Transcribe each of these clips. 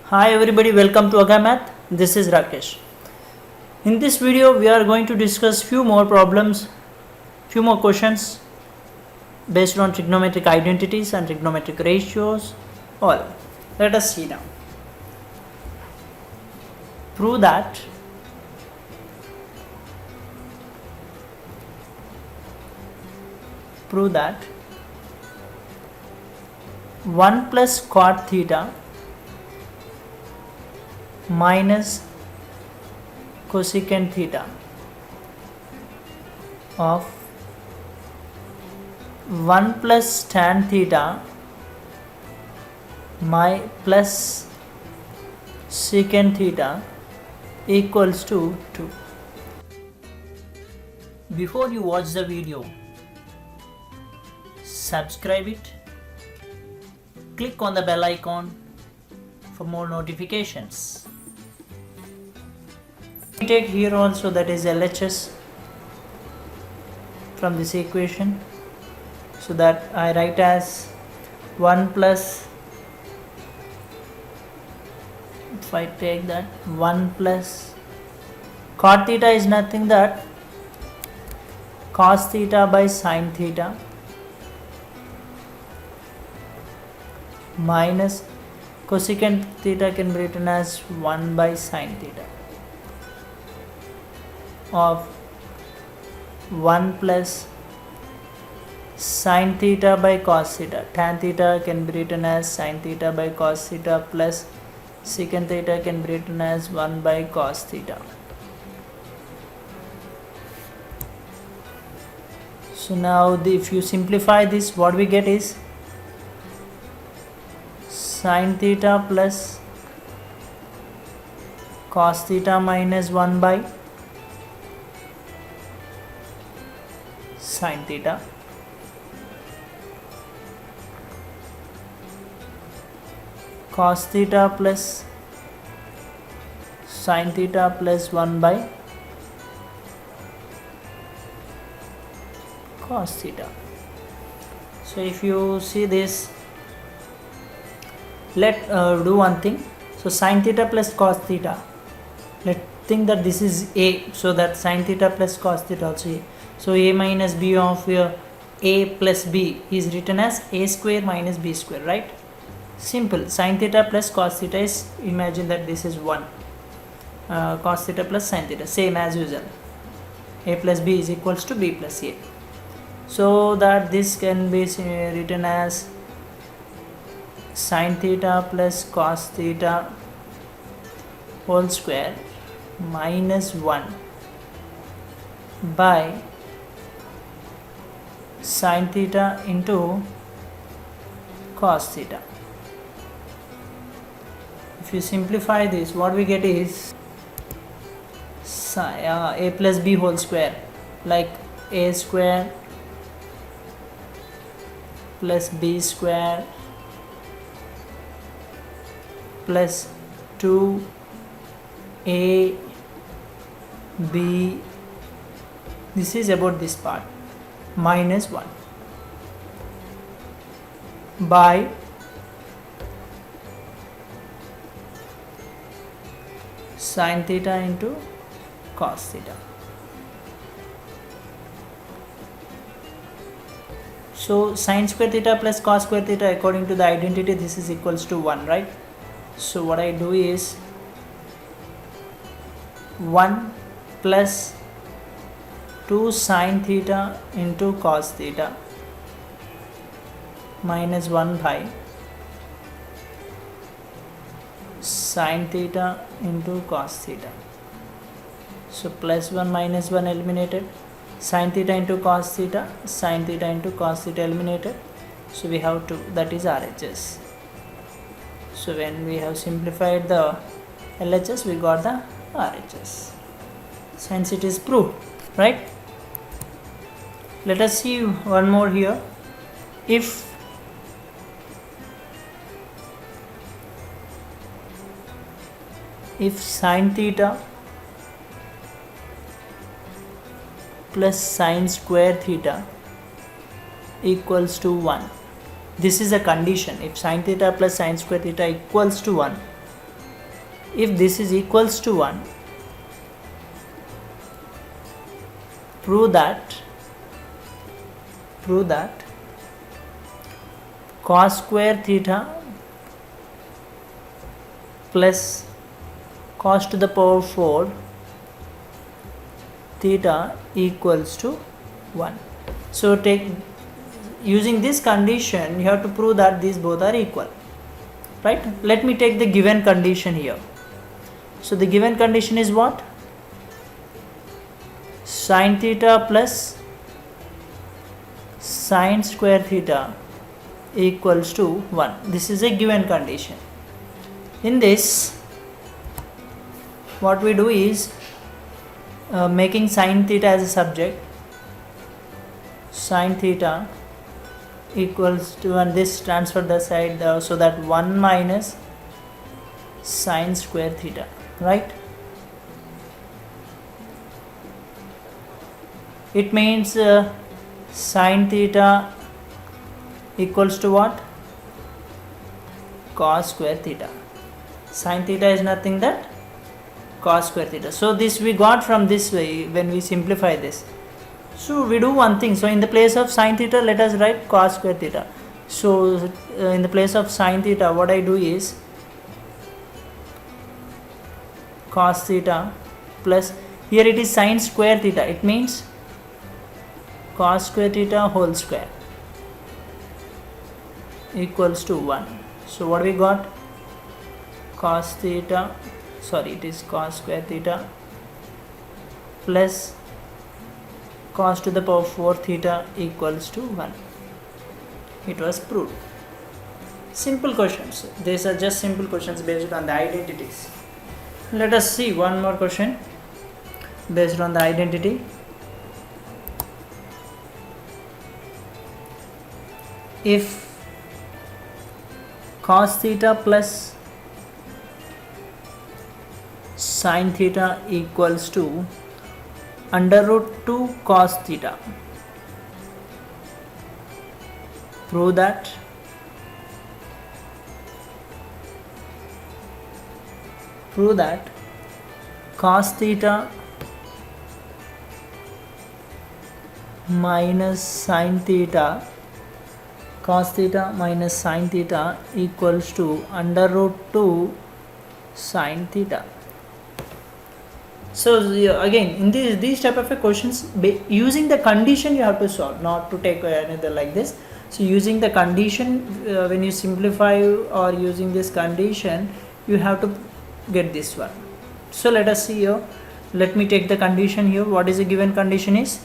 Hi everybody, welcome to AgaMath. This is Rakesh. In this video, we are going to discuss few more problems, few more questions based on trigonometric identities and trigonometric ratios. All. Let us see now. Prove that prove that 1 plus cot theta minus cosecant theta of 1 plus tan theta plus secant theta equals to 2. Before you watch the video, subscribe it, click on the bell icon for more notifications. We take here also, that is LHS from this equation, so that I write as 1 plus, if I take that 1 plus cot theta is nothing that cos theta by sin theta minus cosecant theta can be written as 1 by sin theta of 1 plus sin theta by cos theta. Tan theta can be written as sin theta by cos theta plus secant theta can be written as 1 by cos theta. So now if you simplify this, what we get is sin theta plus cos theta minus 1 by sin theta cos theta plus sin theta plus 1 by cos theta. So if you see this, let do one thing. So sin theta plus cos theta, let's think that this is a, so that sin theta plus cos theta also a. So a minus b of a plus b is written as a square minus b square, right? Simple. Sin theta plus cos theta is, imagine that this is 1, cos theta plus sin theta, same as usual. A plus b is equals to b plus a. So that this can be written as sin theta plus cos theta whole square minus 1 by sin theta into cos theta. If you simplify this, what we get is a plus b whole square, like a square plus b square plus 2a b, this is about this part, minus 1 by sin theta into cos theta. So sin square theta plus cos square theta, according to the identity, this is equals to 1, right? So what I do is 1 plus 2 sin theta into cos theta minus 1 by sin theta into cos theta. So plus 1 minus 1 eliminated, sin theta into cos theta, sin theta into cos theta eliminated. So we have 2, that is RHS. So when we have simplified the LHS, we got the RHS. Since it is proved, right? Let us see one more here. If sin theta plus sin square theta equals to 1. This is a condition. If sin theta plus sin square theta equals to 1, if this is equals to 1, prove that cos square theta plus cos to the power 4 theta equals to 1. So using this condition, you have to prove that these both are equal, right? Let me take the given condition here. So the given condition is what? Sin theta plus sin square theta equals to 1. This is a given condition. In this, what we do is making sin theta as a subject, sin theta equals to, and this transfer the side, so that 1 minus sin square theta, right? It means sin theta equals to what? Cos square theta. Sin theta is nothing but cos square theta. So this we got from this way when we simplify this. So we do one thing. So in the place of sin theta, let us write cos square theta. So in the place of sin theta, what I do is cos theta plus, here it is sin square theta. It means cos square theta whole square equals to 1. So what we got? Cos theta, sorry, it is cos square theta plus cos to the power 4 theta equals to 1. It was proved. Simple questions. These are just simple questions based on the identities. Let us see one more question based on the identity. If cos theta plus sin theta equals to under root 2 cos theta, prove that cos theta minus sin theta, cos theta minus sin theta equals to under root 2 sin theta. So again, in these type of questions, using the condition you have to solve, not to take another like this. So using the condition, when you simplify or using this condition, you have to get this one. So let us see here. Let me take the condition here. What is the given condition is?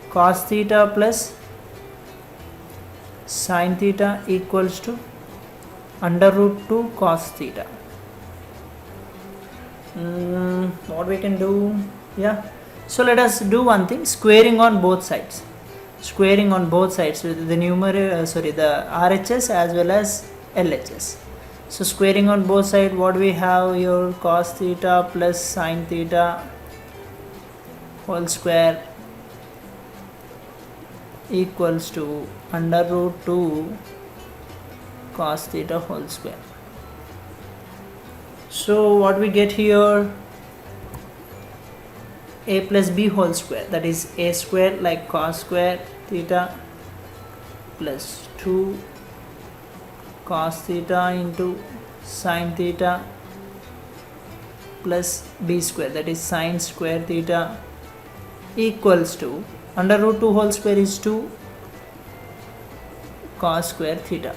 Cos theta plus sin theta equals to under root 2 cos theta. What we can do? Yeah. So let us do one thing, squaring on both sides. Squaring on both sides with the numerator, the RHS as well as LHS. So squaring on both sides, what we have here? Cos theta plus sin theta whole square equals to under root 2 cos theta whole square. So what we get here? A plus b whole square, that is a square like cos square theta plus 2 cos theta into sin theta plus b square, that is sin square theta equals to under root 2 whole square is 2 cos square theta,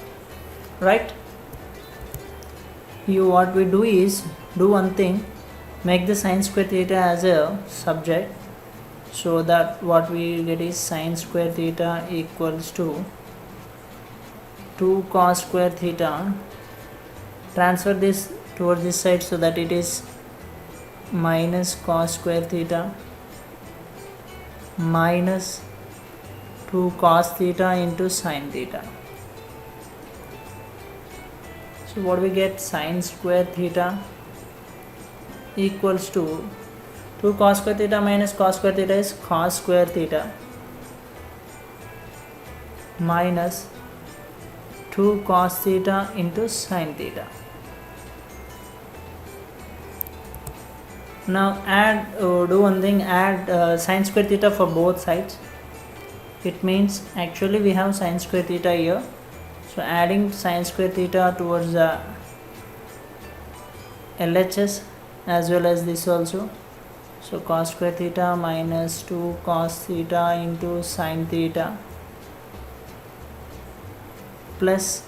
right? Here what we do is do one thing, make the sin square theta as a subject, so that what we get is sin square theta equals to 2 cos square theta. Transfer this towards this side so that it is minus cos square theta minus 2 cos theta into sin theta. So what we get? Sin square theta equals to 2 cos square theta minus cos square theta is cos square theta minus 2 cos theta into sin theta. Now add, do one thing, add sine square theta for both sides. It means actually we have sine square theta here, so adding sine square theta towards the LHS as well as this also. So cos square theta minus 2 cos theta into sine theta plus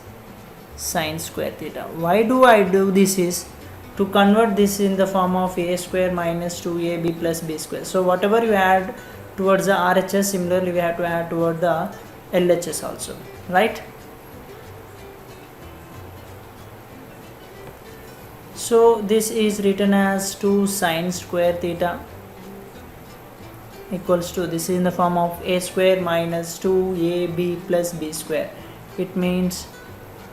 sine square theta. Why do I do this is to convert this in the form of a square minus 2ab plus b square. So whatever you add towards the RHS, similarly we have to add toward the LHS also, right? So this is written as 2 sine square theta equals to, this is in the form of a square minus 2ab plus b square. It means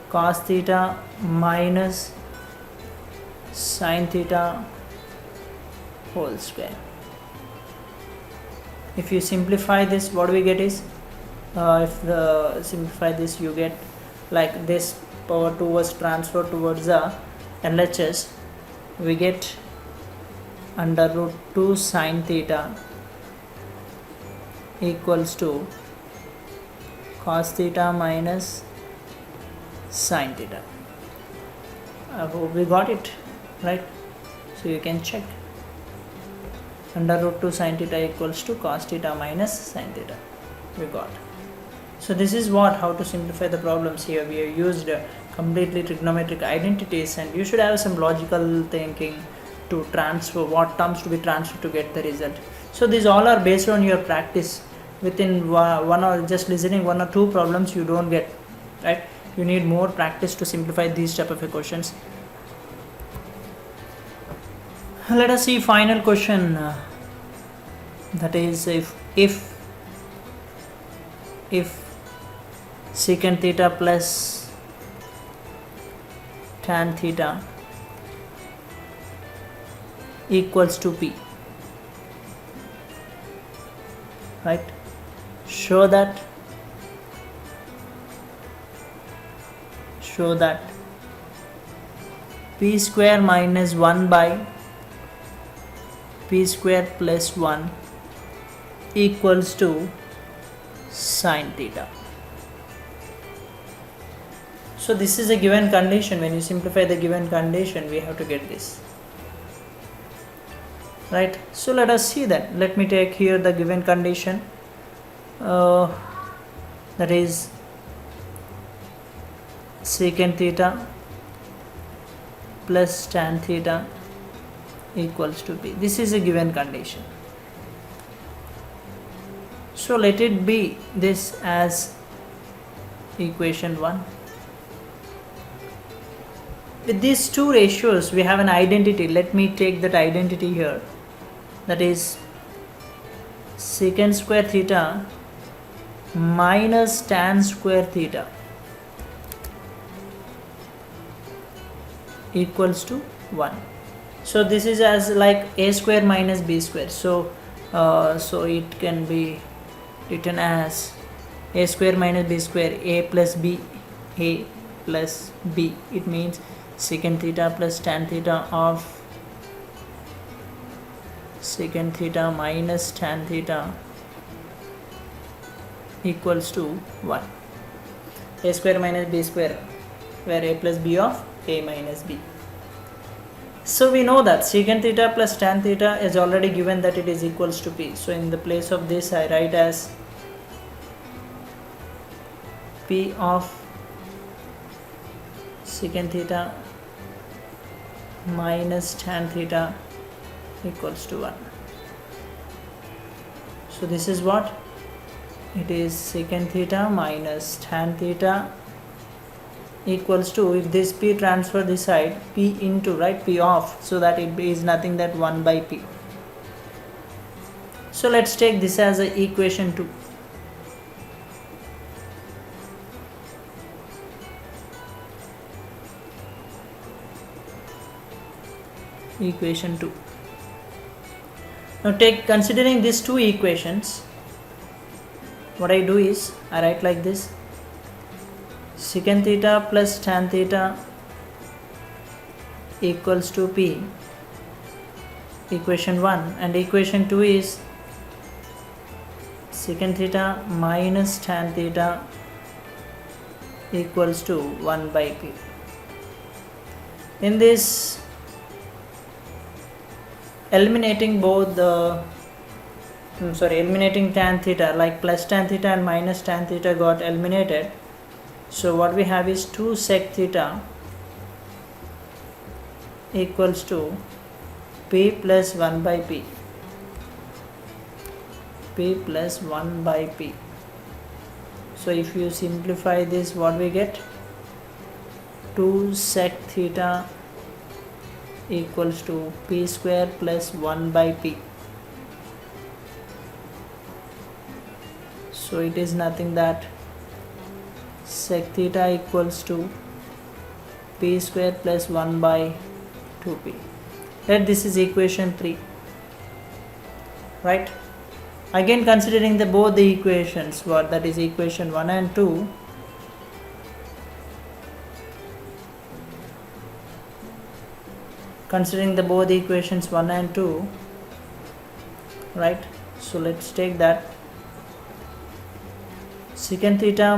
cos theta minus sine theta whole square. If you simplify this, what we get is, simplify this, you get like this power 2 was transferred towards the LHS, we get under root 2 sine theta equals to cos theta minus sine theta. I hope we got it right. So you can check, under root 2 sine theta equals to cos theta minus sine theta, we got. So this is how to simplify the problems here. We have used completely trigonometric identities, and you should have some logical thinking to transfer what terms to be transferred to get the result. So these all are based on your practice. Within one or just listening one or two problems you don't get, right? You need more practice to simplify these type of questions. Let us see final question, that is if secant theta plus tan theta equals to p, right? Show that p square minus 1 by p square plus 1 equals to sine theta. So this is a given condition. When you simplify the given condition, we have to get this, right? So let us see that. Let me take here the given condition, that is secant theta plus tan theta equals to p. This is a given condition. So let it be this as equation 1. With these two ratios we have an identity. Let me take that identity here, that is secant square theta minus tan square theta equals to 1. So this is as like a square minus b square. So it can be written as a square minus b square, a plus b, a plus b. It means secant theta plus tan theta of secant theta minus tan theta equals to 1. A square minus b square, where a plus b of a minus b. So we know that secant theta plus tan theta is already given that it is equals to p. So in the place of this I write as p of secant theta minus tan theta equals to 1. So this is what it is, secant theta minus tan theta equals to, if this p transfer this side, p into, right, p of, so that it is nothing that 1 by p. So let's take this as a equation 2. Equation 2. Now considering these two equations, what I do is I write like this: secant theta plus tan theta equals to p equation 1, and equation 2 is secant theta minus tan theta equals to 1 by p. In this, eliminating both the eliminating tan theta, like plus tan theta and minus tan theta got eliminated. So what we have is 2 sec theta equals to p plus 1 by p. P plus 1 by p. So if you simplify this, what we get? 2 sec theta equals to p square plus 1 by p. So it is nothing that sec theta equals to p square plus 1 by 2p. Let this is equation 3, right? Again, considering the both the equations, what that is equation 1 and 2, considering the both the equations 1 and 2, right? So let's take that secant theta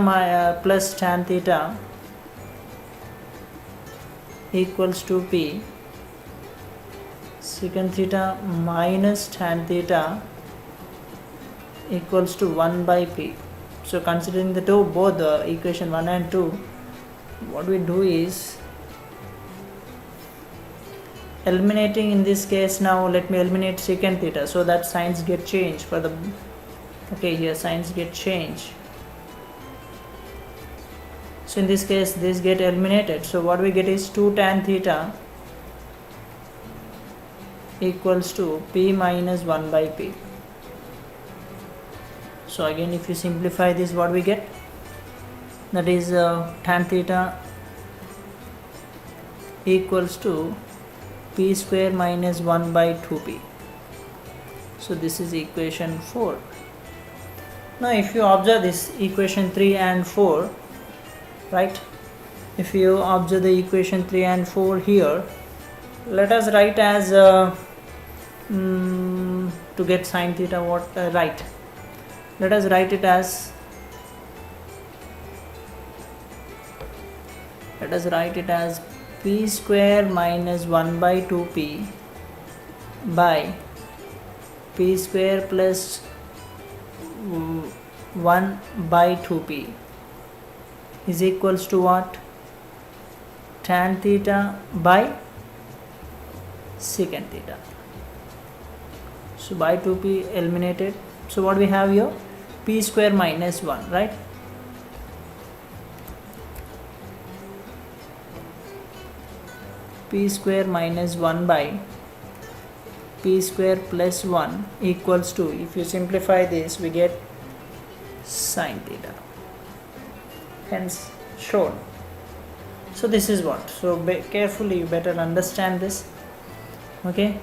plus tan theta equals to p, secant theta minus tan theta equals to 1 by p. So considering the both the equation 1 and 2, what we do is eliminating. In this case, now let me eliminate secant theta so that signs get changed for the, okay, here signs get changed. So in this case, this get eliminated. So what we get is 2 tan theta equals to p minus 1 by p. So again, if you simplify this, what we get? That is tan theta equals to p square minus 1 by 2p. So this is equation 4. Now if you observe this equation 3 and 4, right? If you observe the equation 3 and 4 here, let us write as to get sin theta, what right? Let us write it as, p square minus 1 by 2p by p square plus 1 by 2p is equals to what? Tan theta by secant theta. So by 2p eliminated. So what we have here? P square minus 1, right? P square minus 1 by p square plus 1 equals to, if you simplify this, we get sin theta. Hence shown. So this is what. So carefully, you better understand this. Okay.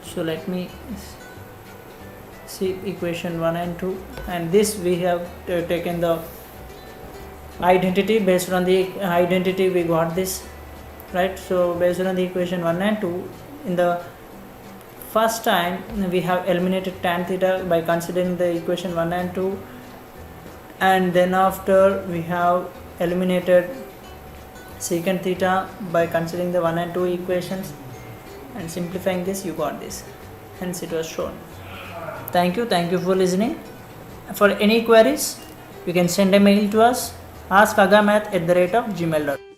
So let me see equation 1 and 2, and this we have taken the identity. Based on the identity we got this, right? So based on the equation 1 and 2, in the first time we have eliminated tan theta by considering the equation 1 and 2, and then after we have eliminated secant theta by considering the 1 and 2 equations, and simplifying this, you got this. Hence it was shown. Thank you for listening. For any queries, you can send a mail to us, askagamath@gmail.com.